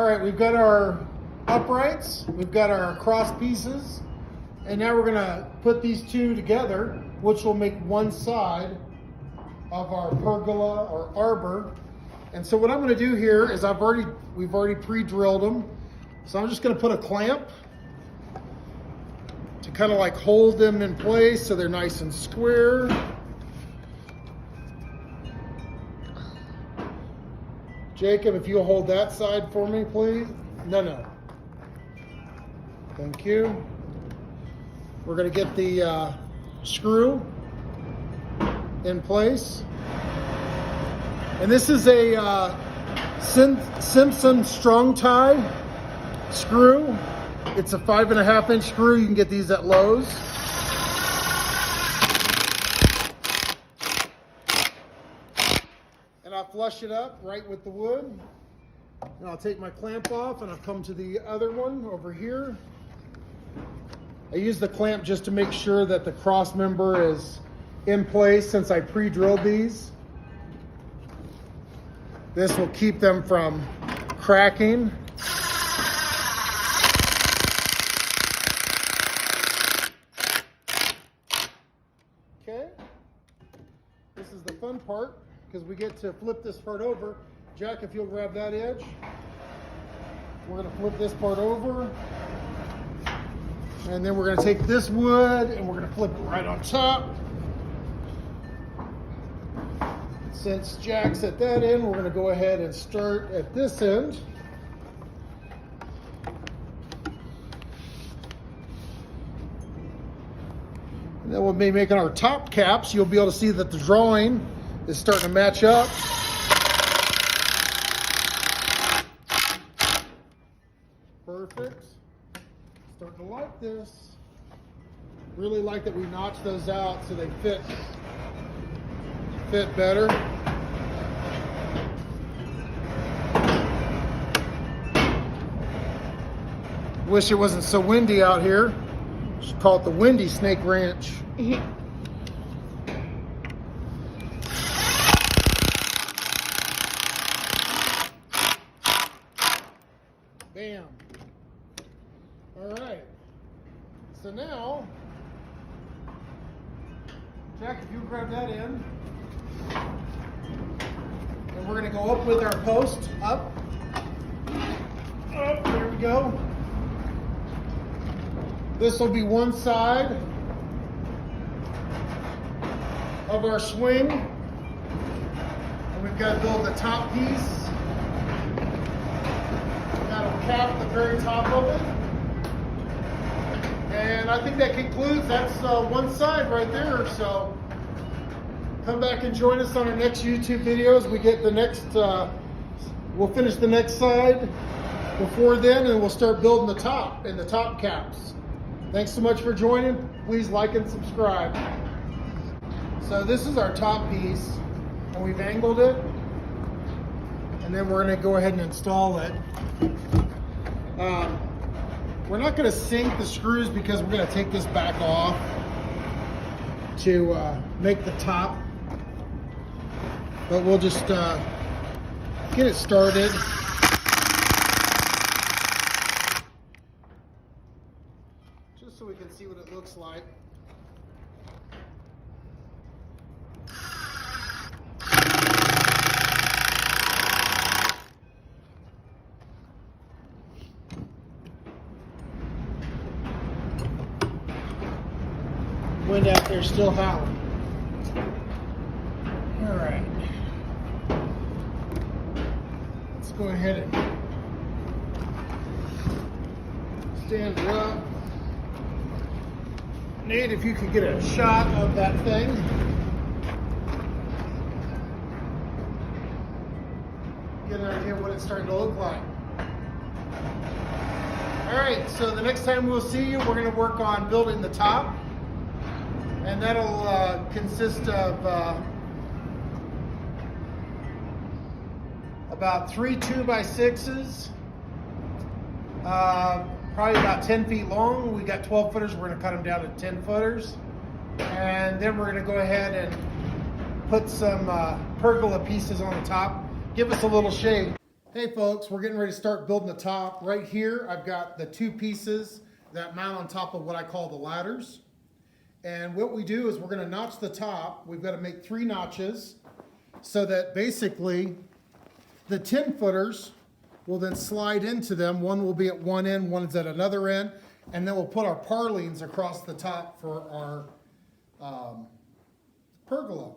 right, we've got our uprights, we've got our cross pieces, and now we're gonna put these two together, which will make one side of our pergola or arbor. And so what I'm gonna do here is we've already pre-drilled them. So I'm just gonna put a clamp to kind of like hold them in place so they're nice and square. Jacob, if you'll hold that side for me, please. No. Thank you. We're gonna get the screw in place. And this is a Simpson strong tie screw. It's a 5.5 inch screw. You can get these at Lowe's. And I'll flush it up right with the wood. And I'll take my clamp off and I'll come to the other one over here. I use the clamp just to make sure that the cross member is in place since I pre-drilled these. This will keep them from cracking. Okay, this is the fun part because we get to flip this part over. Jack, if you'll grab that edge. We're gonna flip this part over. And then we're gonna take this wood and we're gonna flip it right on top. Since Jack's at that end, we're gonna go ahead and start at this end. And then we'll be making our top caps. You'll be able to see that the drawing is starting to match up. Perfect. Starting to like this. Really like that we notched those out so they fit better. Wish it wasn't so windy out here. Should call it the Windy Snake Ranch. Bam. All right. So now, Jack, if you grab that in, and we're going to go up with our post, up. Oh, there we go. This will be one side of our swing. And we've got to build the top piece. That'll cap the very top of it. And I think that concludes, that's one side right there. So come back and join us on our next YouTube videos. We get the next, we'll finish the next side before then, and we'll start building the top and the top caps. Thanks so much for joining. Please like and subscribe. So this is our top piece, and we've angled it. And then we're gonna go ahead and install it. We're not gonna sink the screws because we're gonna take this back off to make the top. But we'll just get it started. Just so we can see what it looks like. Wind out there still howling. All right. Let's go ahead and stand her up. Nate, if you could get a shot of that thing. Get an idea of what it's starting to look like. All right, so the next time we'll see you, we're going to work on building the top. And that'll consist of about 3 2x6s, probably about 10 feet long. We got 12 footers, we're gonna cut them down to 10 footers. And then we're gonna go ahead and put some pergola pieces on the top, give us a little shade. Hey folks, we're getting ready to start building the top. Right here, I've got the two pieces that mount on top of what I call the ladders. And what we do is we're going to notch the top. We've got to make 3 notches so that basically the 10-footers will then slide into them. One will be at one end, one is at another end, and then we'll put our purlins across the top for our pergola.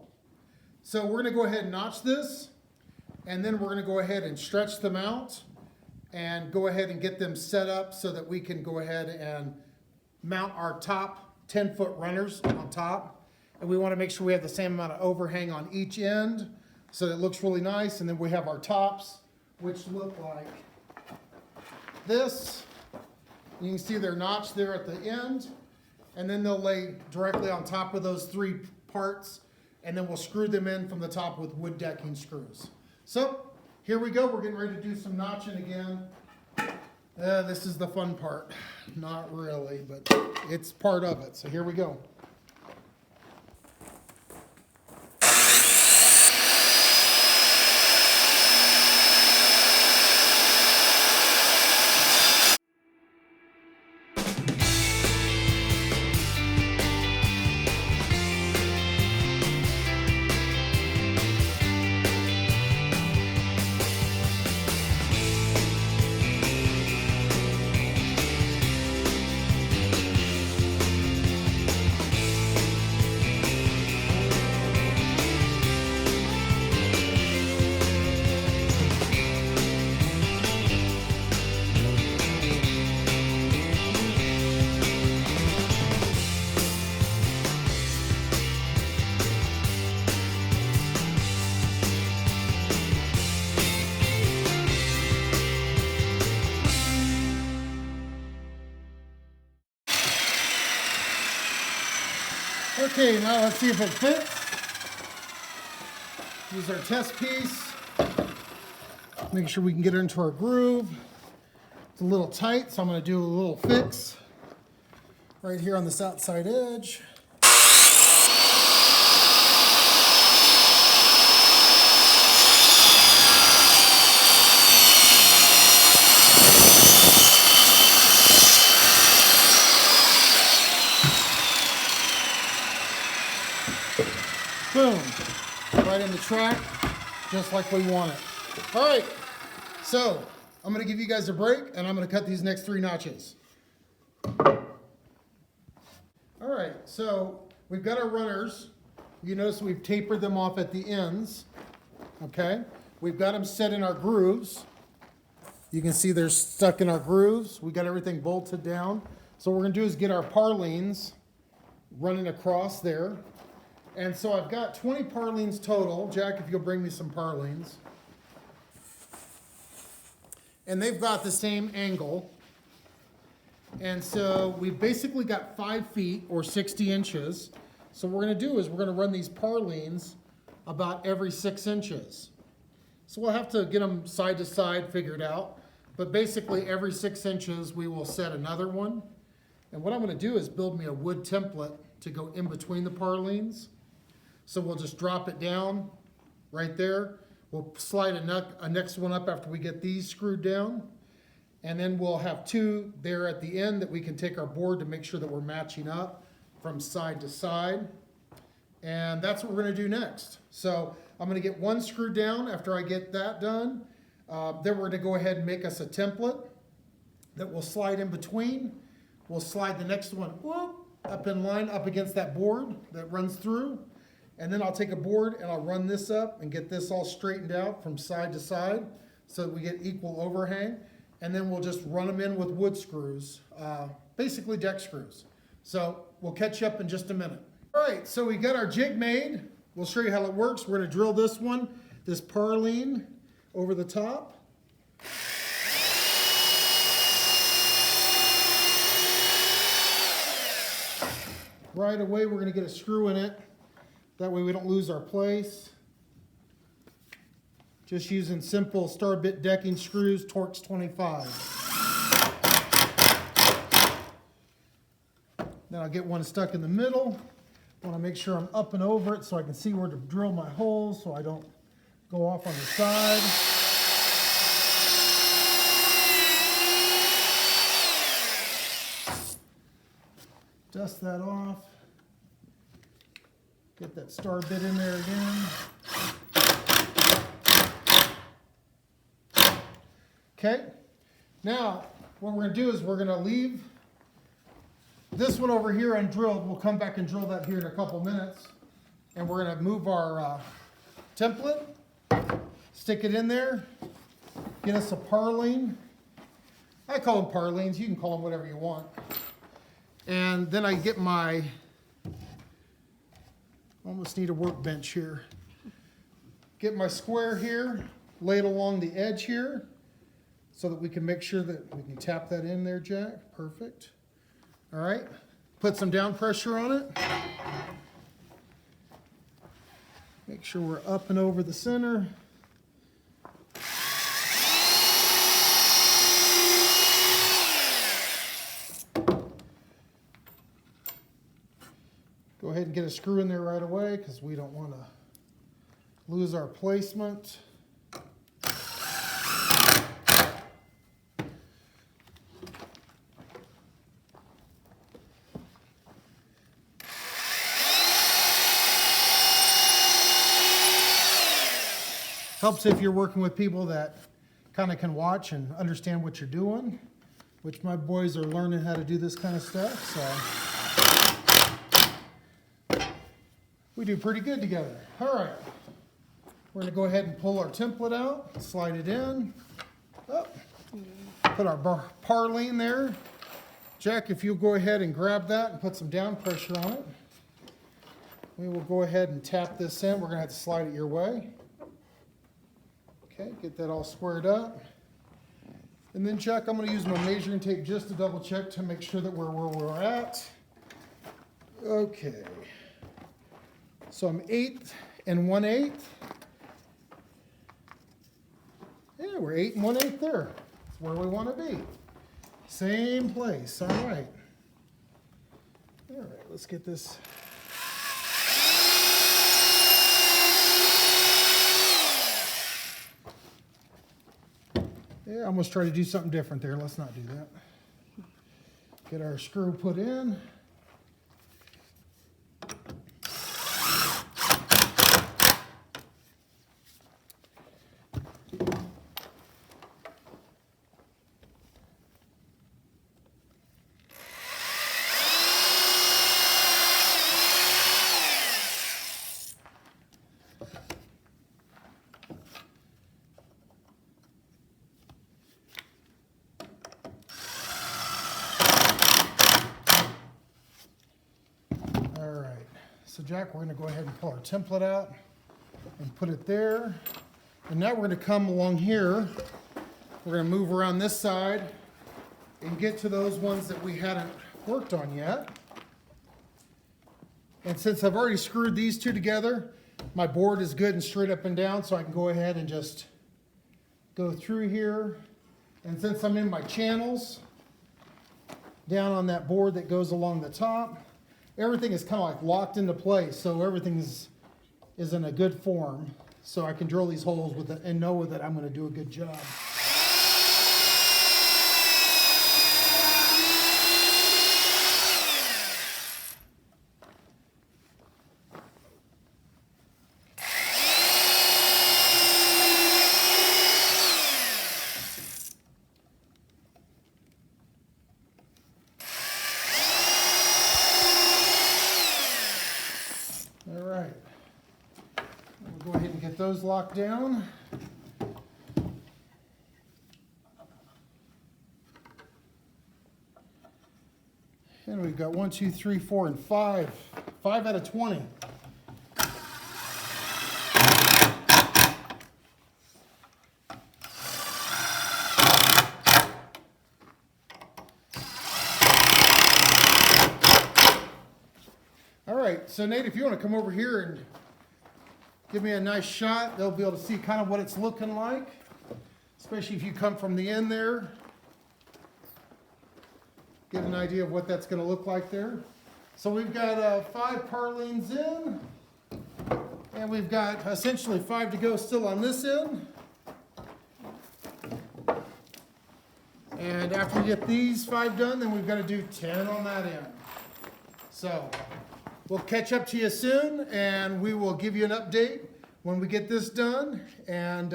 So we're going to go ahead and notch this. And then we're going to go ahead and stretch them out and go ahead and get them set up so that we can go ahead and mount our top 10-foot runners on top. And we want to make sure we have the same amount of overhang on each end so that it looks really nice. And then we have our tops, which look like this. You can see they're notched there at the end. And then they'll lay directly on top of those 3 parts. And then we'll screw them in from the top with wood decking screws. So, here we go. We're getting ready to do some notching again. This is the fun part. Not really, but it's part of it. So here we go. Okay, now let's see if it fits. Use our test piece. Make sure we can get it into our groove. It's a little tight, so I'm going to do a little fix right here on this outside edge. Boom, right in the track, just like we want it. All right, so I'm gonna give you guys a break and I'm gonna cut these next 3 notches. All right, so we've got our runners. You notice we've tapered them off at the ends, okay? We've got them set in our grooves. You can see they're stuck in our grooves. We got everything bolted down. So what we're gonna do is get our purlins running across there. And so I've got 20 purlins total. Jack, if you'll bring me some purlins. And they've got the same angle. And so we've basically got 5 feet or 60 inches. So what we're going to do is we're going to run these purlins about every 6 inches. So we'll have to get them side to side figured out. But basically every 6 inches we will set another one. And what I'm going to do is build me a wood template to go in between the purlins. So we'll just drop it down right there. We'll slide a next one up after we get these screwed down. And then we'll have 2 there at the end that we can take our board to make sure that we're matching up from side to side. And that's what we're going to do next. So I'm going to get 1 screwed down after I get that done. Then we're going to go ahead and make us a template that we'll slide in between. We'll slide the next one up in line up against that board that runs through. And then I'll take a board and I'll run this up and get this all straightened out from side to side so that we get equal overhang. And then we'll just run them in with wood screws, basically deck screws. So we'll catch you up in just a minute. All right, so we got our jig made. We'll show you how it works. We're gonna drill this purlin over the top. Right away, we're gonna get a screw in it. That way we don't lose our place. Just using simple star bit decking screws, Torx 25. Then I'll get one stuck in the middle. I want to make sure I'm up and over it so I can see where to drill my holes so I don't go off on the side. dust that off. Get that star bit in there again. Okay, now what we're going to do is we're going to leave this one over here undrilled. We'll come back and drill that here in a couple minutes. And we're going to move our template, stick it in there, get us a purlin. I call them purlins. You can call them whatever you want. And then I get my, almost need a workbench here. Get my square here, lay it along the edge here, so that we can make sure that we can tap that in there, Jack. Perfect. All right, put some down pressure on it. Make sure we're up and over the center. Go ahead and get a screw in there right away because we don't want to lose our placement. Helps if you're working with people that kind of can watch and understand what you're doing, which my boys are learning how to do this kind of stuff, so we do pretty good together. All right, we're going to go ahead and pull our template out, slide it in, put our purlin there. Jack, if you'll go ahead and grab that and put some down pressure on it, we will go ahead and tap this in. We're going to have to slide it your way. Okay, get that all squared up. And then Chuck, I'm going to use my measuring tape just to double check to make sure that we're where we're at. Okay. So I'm 1/8 and 1/8. Yeah, we're 8 and 1/8 there. That's where we want to be. Same place. All right. All right, let's get this. Yeah, I almost tried to do something different there. Let's not do that. Get our screw put in. So Jack, we're going to go ahead and pull our template out and put it there. And now we're going to come along here. We're going to move around this side and get to those ones that we hadn't worked on yet. And since I've already screwed these two together, my board is good and straight up and down, so I can go ahead and just go through here. And since I'm in my channels, down on that board that goes along the top, everything is kind of like locked into place, so everything is in a good form. So I can drill these holes with it and know that I'm going to do a good job. We'll go ahead and get those locked down. And we've got 1, 2, 3, 4, and 5. 5 out of 20. All right, so Nate, if you want to come over here and give me a nice shot, they'll be able to see kind of what it's looking like, especially if you come from the end there. Get an idea of what that's going to look like there. So we've got 5 purlins in, and we've got essentially 5 to go still on this end. And after we get these 5 done, then we've got to do 10 on that end. So we'll catch up to you soon, and we will give you an update when we get this done. And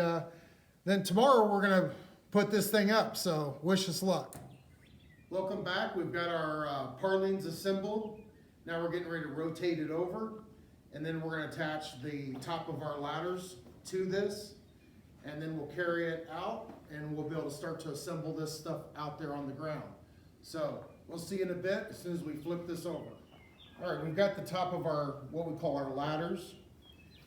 then tomorrow we're going to put this thing up, so wish us luck. Welcome back. We've got our purlins assembled. Now we're getting ready to rotate it over, and then we're going to attach the top of our ladders to this, and then we'll carry it out, and we'll be able to start to assemble this stuff out there on the ground. So we'll see you in a bit as soon as we flip this over. All right, we've got the top of our, what we call our ladders,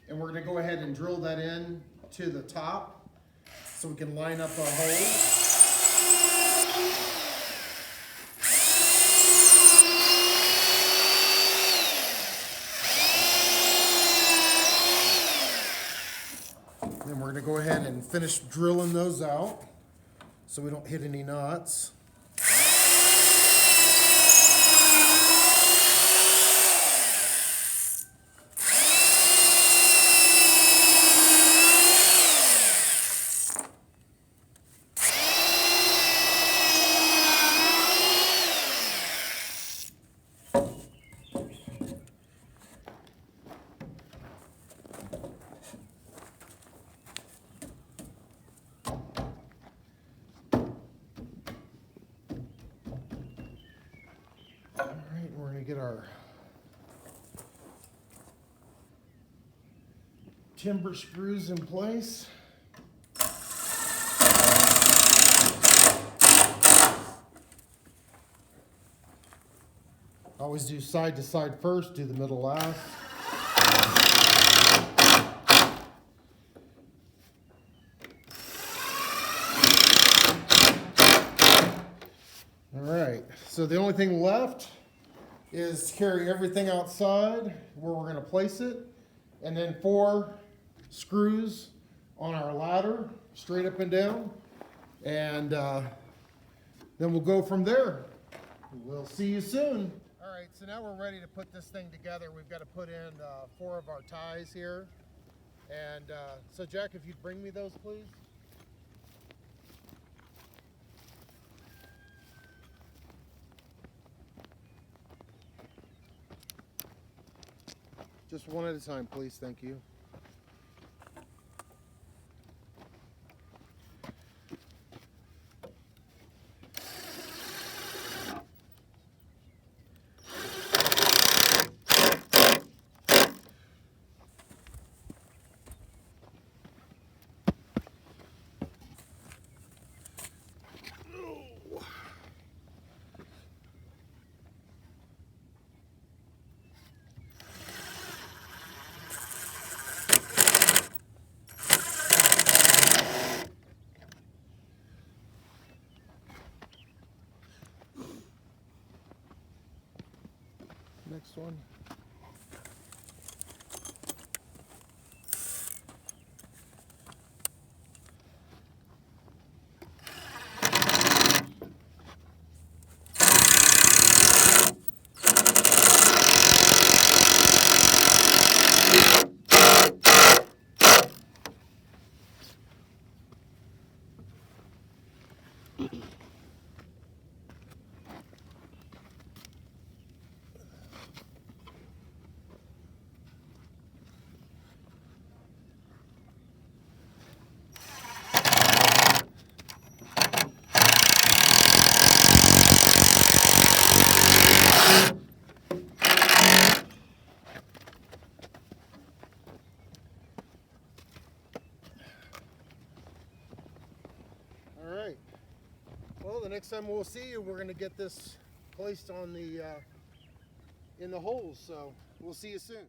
and we're going to go ahead and drill that in to the top so we can line up our holes. Then we're going to go ahead and finish drilling those out so we don't hit any knots. We're going to get our timber screws in place. Always do side to side first, do the middle last. All right, so the only thing left is carry everything outside where we're going to place it, and then 4 screws on our ladder straight up and down, and then we'll go from there. We'll see you soon. All right, so now we're ready to put this thing together. We've got to put in 4 of our ties here, and so Jack, if you'd bring me those, please. Just one at a time, please. Thank you. Next one. Well, the next time we'll see you, we're going to get this placed on the in the holes. So we'll see you soon.